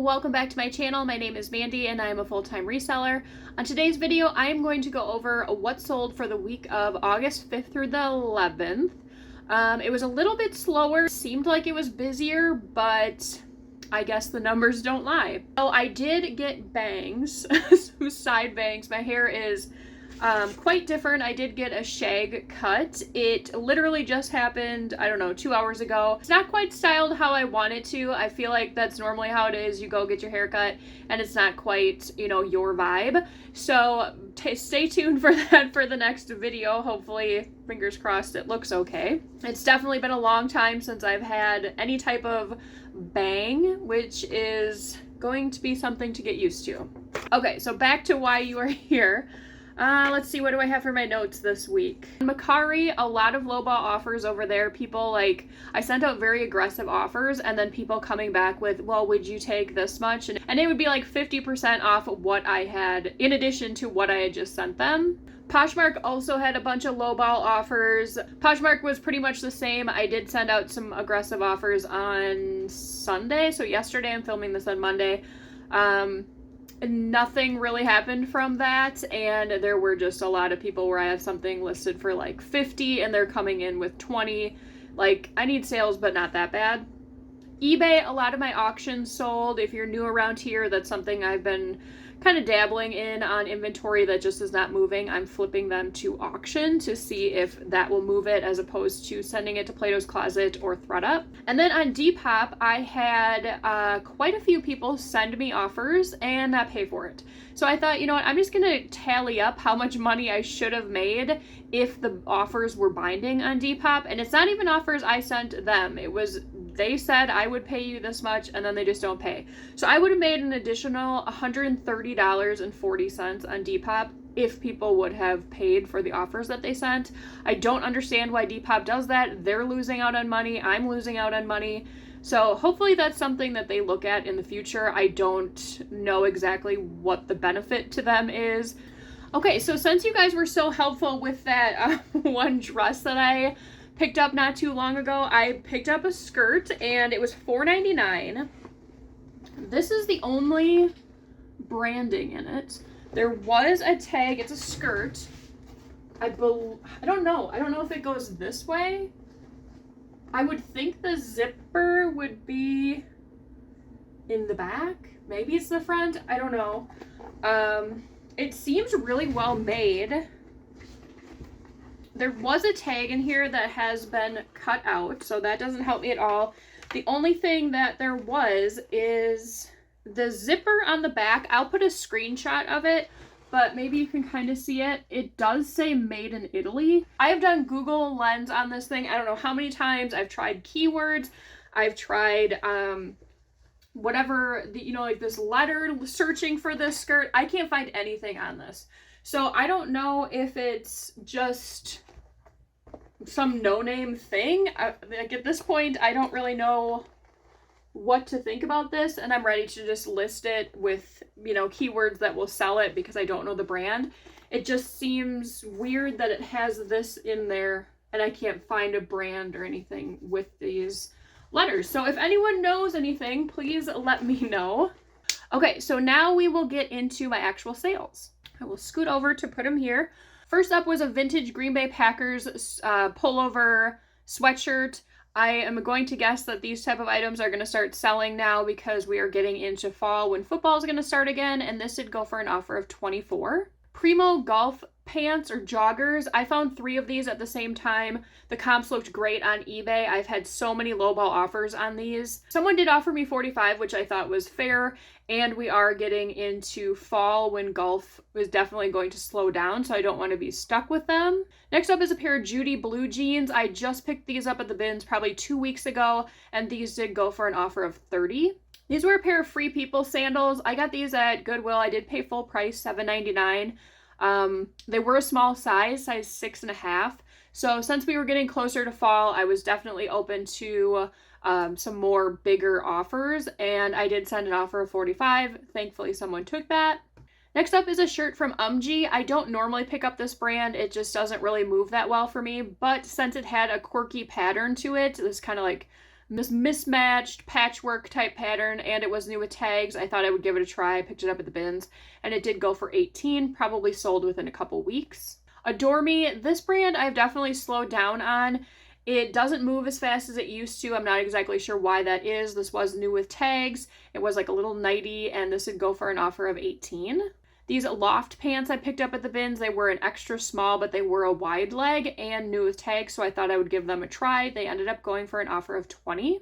welcome back to my channel. My name is Mandy and I am a full-time reseller. On today's video, I am going to go over what sold for the week of August 5th through the 11th. It was a little bit slower, seemed like it was busier, but I guess the numbers don't lie. So I did get bangs, some side bangs. My hair is quite different. I did get a shag cut. It literally just happened, I don't know, 2 hours ago. It's not quite styled how I want it to. I feel like that's normally how it is. You go get your hair cut and it's not quite, you know, your vibe. So stay tuned for that for the next video. Hopefully, fingers crossed, it looks okay. It's definitely been a long time since I've had any type of bang, which is going to be something to get used to. Okay, so back to why you are here. Let's see, what do I have for my notes this week? Mercari, a lot of lowball offers over there. People I sent out very aggressive offers and then people coming back with, well, would you take this much? And it would be like 50% off of what I had in addition to what I had just sent them. Poshmark also had a bunch of lowball offers. Poshmark was pretty much the same. I did send out some aggressive offers on Sunday. So yesterday, I'm filming this on Monday. Nothing really happened from that, and there were just a lot of people where I have something listed for like 50 and they're coming in with 20. Like, I need sales, but not that bad. eBay, a lot of my auctions sold. If you're new around here, that's something I've been kind of dabbling in on inventory that just is not moving. I'm flipping them to auction to see if that will move it as opposed to sending it to Plato's Closet or ThredUp. And then on Depop, I had quite a few people send me offers and not pay for it. So I thought, you know what, I'm just gonna tally up how much money I should have made if the offers were binding on Depop. And it's not even offers I sent them. It was, they said I would pay you this much and then they just don't pay. So I would have made an additional $130.40 on Depop if people would have paid for the offers that they sent. I don't understand why Depop does that. They're losing out on money. I'm losing out on money. So hopefully that's something that they look at in the future. I don't know exactly what the benefit to them is. Okay, so since you guys were so helpful with that one dress that I picked up not too long ago, I picked up a skirt and it was $4.99. This is the only branding in it. There was a tag. It's a skirt. I don't know if it goes this way. I would think the zipper would be in the back. Maybe it's the front. I don't know. It seems really well made. There was a tag in here that has been cut out, so that doesn't help me at all. The only thing that there was is the zipper on the back. I'll put a screenshot of it, but maybe you can kind of see it. It does say made in Italy. I have done Google Lens on this thing. I don't know how many times. I've tried keywords. I've tried whatever, like this letter searching for this skirt. I can't find anything on this. So I don't know if it's just some no-name thing. Like at this point, I don't really know what to think about this, and I'm ready to just list it with, keywords that will sell it because I don't know the brand. It just seems weird that it has this in there and I can't find a brand or anything with these letters. So if anyone knows anything, please let me know. Okay, so now we will get into my actual sales. I will scoot over to put them here. First up was a vintage Green Bay Packers pullover sweatshirt. I am going to guess that these type of items are going to start selling now because we are getting into fall when football is going to start again, and this did go for an offer of $24. Primo golf pants or joggers. I found 3 of these at the same time. The comps looked great on eBay. I've had so many lowball offers on these. Someone did offer me $45, which I thought was fair, and we are getting into fall when golf is definitely going to slow down, so I don't want to be stuck with them. Next up is a pair of Judy blue jeans. I just picked these up at the bins probably 2 weeks ago, and these did go for an offer of $30. These were a pair of Free People sandals. I got these at Goodwill. I did pay full price, $7.99. They were a small size 6.5. So since we were getting closer to fall, I was definitely open to some more bigger offers, and I did send an offer of $45. Thankfully, someone took that. Next up is a shirt from Mingby. I don't normally pick up this brand. It just doesn't really move that well for me, but since it had a quirky pattern to it, this kind of like this mismatched patchwork type pattern, and it was new with tags. I thought I would give it a try. I picked it up at the bins, and it did go for $18, probably sold within a couple weeks. Adore Me, this brand I've definitely slowed down on. It doesn't move as fast as it used to. I'm not exactly sure why that is. This was new with tags. It was like a little nightie, and this would go for an offer of $18. These loft pants I picked up at the bins, they were an extra small, but they were a wide leg and new with tags, so I thought I would give them a try. They ended up going for an offer of $20.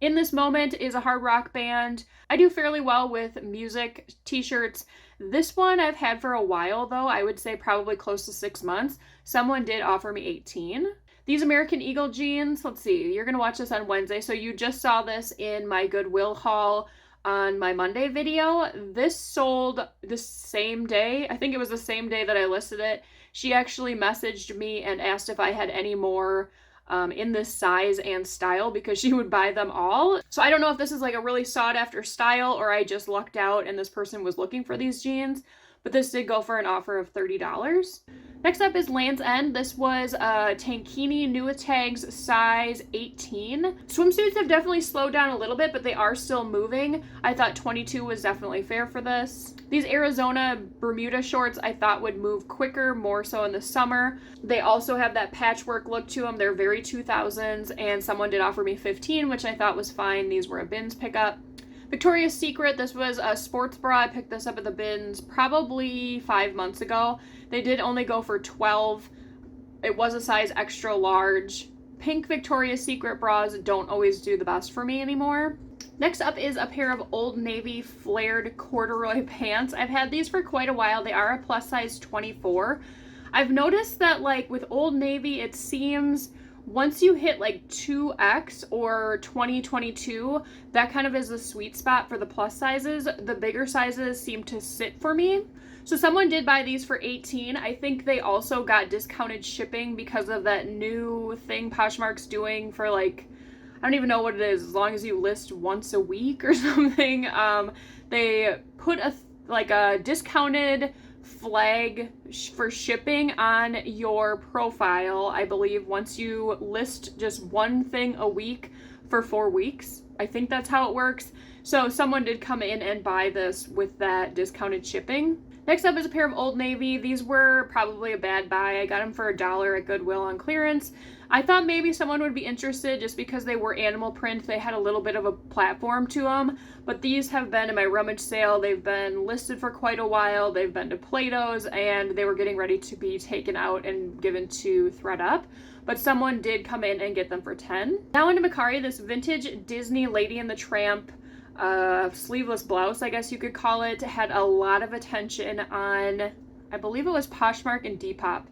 In This Moment is a hard rock band. I do fairly well with music t-shirts. This one I've had for a while though. I would say probably close to 6 months. Someone did offer me $18. These American Eagle jeans, let's see, you're going to watch this on Wednesday, so you just saw this in my Goodwill haul on my Monday video. This sold the same day. I think it was the same day that I listed it. She actually messaged me and asked if I had any more in this size and style because she would buy them all. So I don't know if this is like a really sought after style or I just lucked out and this person was looking for these jeans, but this did go for an offer of $30. Next up is Land's End. This was a tankini, new with tags, size 18. Swimsuits have definitely slowed down a little bit, but they are still moving. I thought 22 was definitely fair for this. These Arizona Bermuda shorts I thought would move quicker, more so in the summer. They also have that patchwork look to them. They're very 2000s, and someone did offer me 15, which I thought was fine. These were a bins pickup. Victoria's Secret, this was a sports bra. I picked this up at the bins probably 5 months ago. They did only go for $12. It was a size extra large. Pink Victoria's Secret bras don't always do the best for me anymore. Next up is a pair of Old Navy flared corduroy pants. I've had these for quite a while. They are a plus size 24. I've noticed that like with Old Navy, it seems once you hit like 2X or 2022, that kind of is the sweet spot for the plus sizes. The bigger sizes seem to sit for me. So someone did buy these for $18. I think they also got discounted shipping because of that new thing Poshmark's doing for like, I don't even know what it is, as long as you list once a week or something. They put a discounted flag for shipping on your profile, I believe, once you list just one thing a week for 4 weeks. I think that's how it works. So someone did come in and buy this with that discounted shipping. Next up is a pair of Old Navy. These were probably a bad buy. I got them for $1 at Goodwill on clearance. I thought maybe someone would be interested just because they were animal print. They had a little bit of a platform to them, but these have been in my rummage sale. They've been listed for quite a while. They've been to Plato's and they were getting ready to be taken out and given to ThredUp, but someone did come in and get them for $10. Now into Mercari, this vintage Disney Lady and the Tramp sleeveless blouse, I guess you could call it, had a lot of attention on, I believe it was Poshmark and Depop.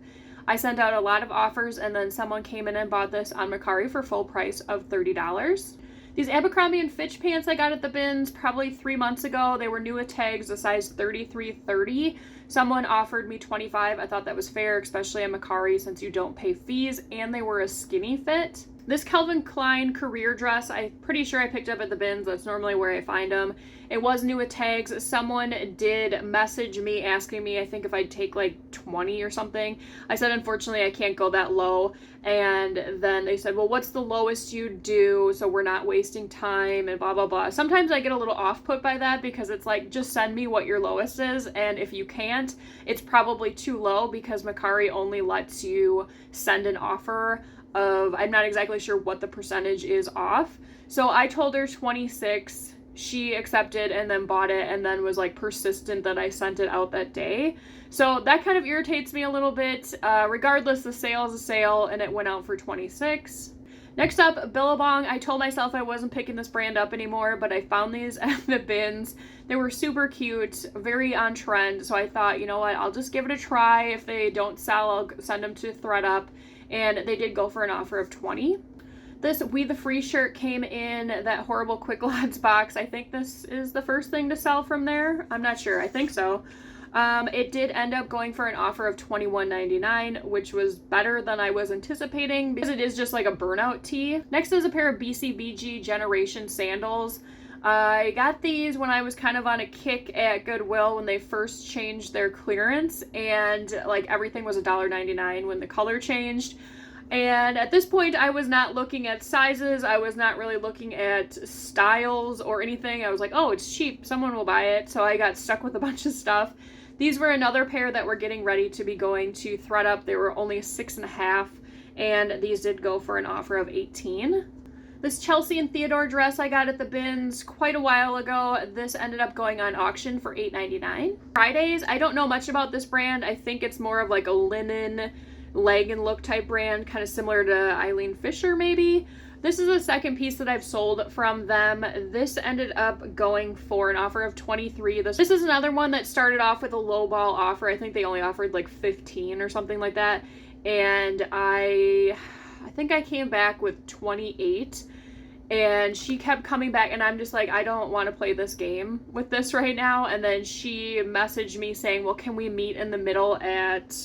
I sent out a lot of offers and then someone came in and bought this on Mercari for full price of $30. These Abercrombie & Fitch pants I got at the bins probably 3 months ago. They were new with tags, a size 33-30. Someone offered me $25. I thought that was fair, especially on Mercari since you don't pay fees, and they were a skinny fit. This Calvin Klein career dress, I'm pretty sure I picked up at the bins. That's normally where I find them. It was new with tags. Someone did message me asking me, I think, if I'd take like 20 or something. I said, unfortunately, I can't go that low. And then they said, well, what's the lowest you do so we're not wasting time and blah, blah, blah. Sometimes I get a little off-put by that because it's like, just send me what your lowest is. And if you can't, it's probably too low because Mercari only lets you send an offer of, I'm not exactly sure what the percentage is off. So I told her 26. She accepted and then bought it and then was like persistent that I sent it out that day. So that kind of irritates me a little bit. Regardless, the sale is a sale and it went out for 26. Next up, Billabong. I told myself I wasn't picking this brand up anymore, but I found these at the bins. They were super cute, very on trend. So I thought, you know what, I'll just give it a try. If they don't sell, I'll send them to ThredUp. And they did go for an offer of $20. This We The Free shirt came in that horrible Quick Lots box. I think this is the first thing to sell from there. I'm not sure. I think so. It did end up going for an offer of $21.99, which was better than I was anticipating because it is just like a burnout tee. Next is a pair of BCBG Generation sandals. I got these when I was kind of on a kick at Goodwill when they first changed their clearance and like everything was $1.99 when the color changed. And at this point, I was not looking at sizes. I was not really looking at styles or anything. I was like, oh, it's cheap. Someone will buy it. So I got stuck with a bunch of stuff. These were another pair that were getting ready to be going to ThredUp. They were only 6.5, and these did go for an offer of 18. This Chelsea and Theodore dress I got at the bins quite a while ago. This ended up going on auction for $8.99. Fridays, I don't know much about this brand. I think it's more of like a linen leg and look type brand, kind of similar to Eileen Fisher maybe. This is the second piece that I've sold from them. This ended up going for an offer of 23. This is another one that started off with a lowball offer. I think they only offered like 15 or something like that. And I think I came back with 28. And she kept coming back, and I'm just like, I don't want to play this game with this right now. And then she messaged me saying, well, can we meet in the middle at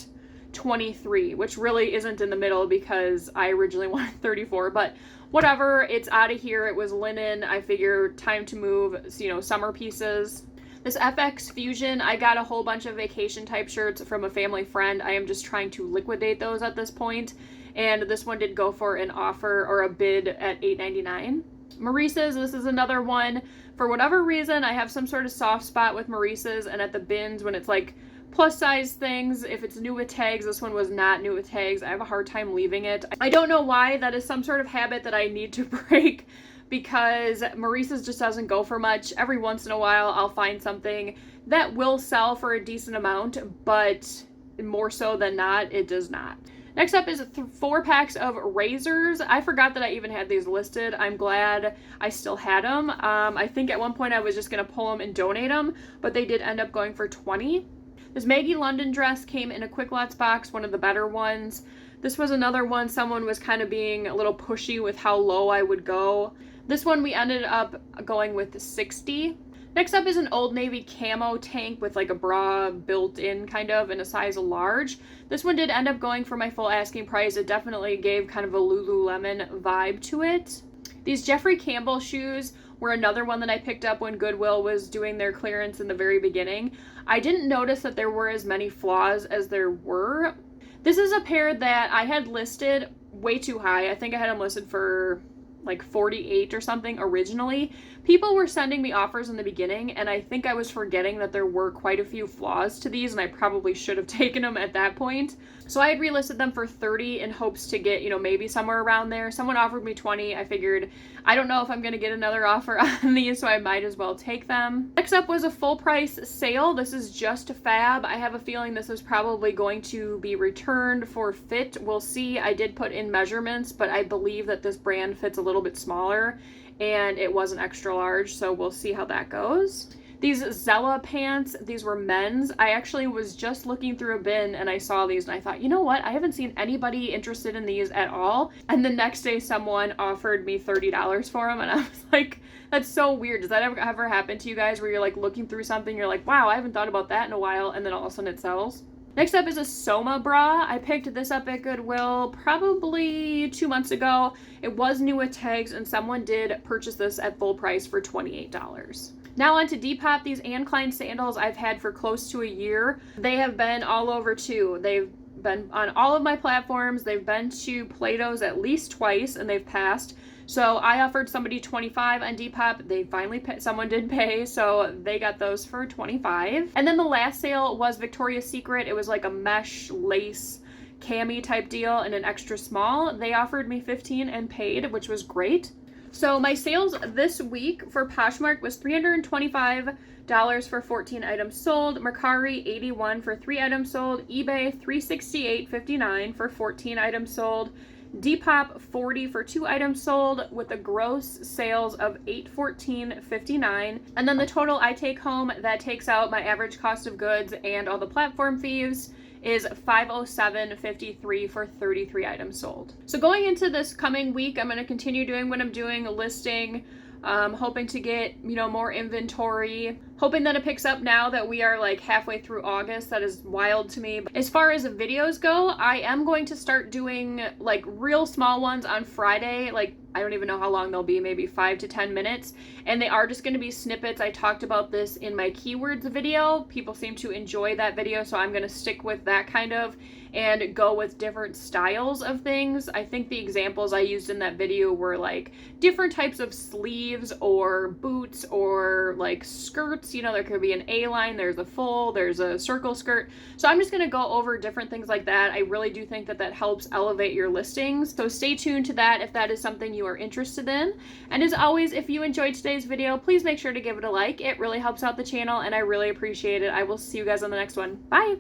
23, which really isn't in the middle because I originally wanted 34, but whatever, it's out of here. It was linen. I figured time to move, summer pieces. This FX Fusion, I got a whole bunch of vacation type shirts from a family friend. I am just trying to liquidate those at this point. And this one did go for an offer or a bid at $8.99. Maurice's, this is another one. For whatever reason, I have some sort of soft spot with Maurice's, and at the bins when it's like plus size things, if it's new with tags, this one was not new with tags. I have a hard time leaving it. I don't know why. That is some sort of habit that I need to break because Maurice's just doesn't go for much. Every once in a while, I'll find something that will sell for a decent amount, but more so than not, it does not. Next up is 4 packs of razors. I forgot that I even had these listed. I'm glad I still had them. I think at one point I was just going to pull them and donate them, but they did end up going for 20. This Maggie London dress came in a Quick Lots box, one of the better ones. This was another one. Someone was kind of being a little pushy with how low I would go. This one we ended up going with 60. Next up is an Old Navy camo tank with like a bra built in kind of in a size large. This one did end up going for my full asking price. It definitely gave kind of a Lululemon vibe to it. These Jeffrey Campbell shoes were another one that I picked up when Goodwill was doing their clearance in the very beginning. I didn't notice that there were as many flaws as there were. This is a pair that I had listed way too high. I think I had them listed for like 48 or something originally. People were sending me offers in the beginning, and I think I was forgetting that there were quite a few flaws to these, and I probably should have taken them at that point. So I had relisted them for 30 in hopes to get, maybe somewhere around there. Someone offered me 20. I figured, I don't know if I'm going to get another offer on these, so I might as well take them. Next up was a full price sale. This is just Fab. I have a feeling this is probably going to be returned for fit. We'll see. I did put in measurements, but I believe that this brand fits a little bit smaller, and it wasn't extra large, so we'll see how that goes. These Zella pants, these were men's. I actually was just looking through a bin and I saw these and I thought, you know what? I haven't seen anybody interested in these at all. And the next day someone offered me $30 for them, and I was like, that's so weird. Does that ever happen to you guys where you're like looking through something, you're like, wow, I haven't thought about that in a while, and then all of a sudden it sells? Next up is a Soma bra. I picked this up at Goodwill probably 2 months ago. It was new with tags, and someone did purchase this at full price for $28. Now on to Depop. These Anne Klein sandals I've had for close to a year. They have been all over too. They've been on all of my platforms. They've been to Plato's at least twice, and they've passed. So I offered somebody $25 on Depop. They finally someone did pay, so they got those for $25. And then the last sale was Victoria's Secret. It was like a mesh lace cami type deal in an extra small. They offered me $15 and paid, which was great. So my sales this week for Poshmark was $325 for 14 items sold. Mercari $81 for 3 items sold. eBay $368.59 for 14 items sold. Depop $40 for 2 items sold, with a gross sales of $814.59. And then the total I take home that takes out my average cost of goods and all the platform fees is $507.53 for 33 items sold. So going into this coming week, I'm going to continue doing what I'm doing, listing, hoping to get, more inventory. hoping that it picks up now that we are like halfway through August. That is wild to me. As far as videos go, I am going to start doing like real small ones on Friday. Like, I don't even know how long they'll be, maybe 5 to 10 minutes. And they are just going to be snippets. I talked about this in my keywords video. People seem to enjoy that video, so I'm going to stick with that kind of and go with different styles of things. I think the examples I used in that video were like different types of sleeves or boots or like skirts. You know, there could be an A-line, there's a full, there's a circle skirt. So I'm just going to go over different things like that. I really do think that that helps elevate your listings. So stay tuned to that if that is something you are interested in. And as always, if you enjoyed today's video, please make sure to give it a like. It really helps out the channel and I really appreciate it. I will see you guys on the next one. Bye!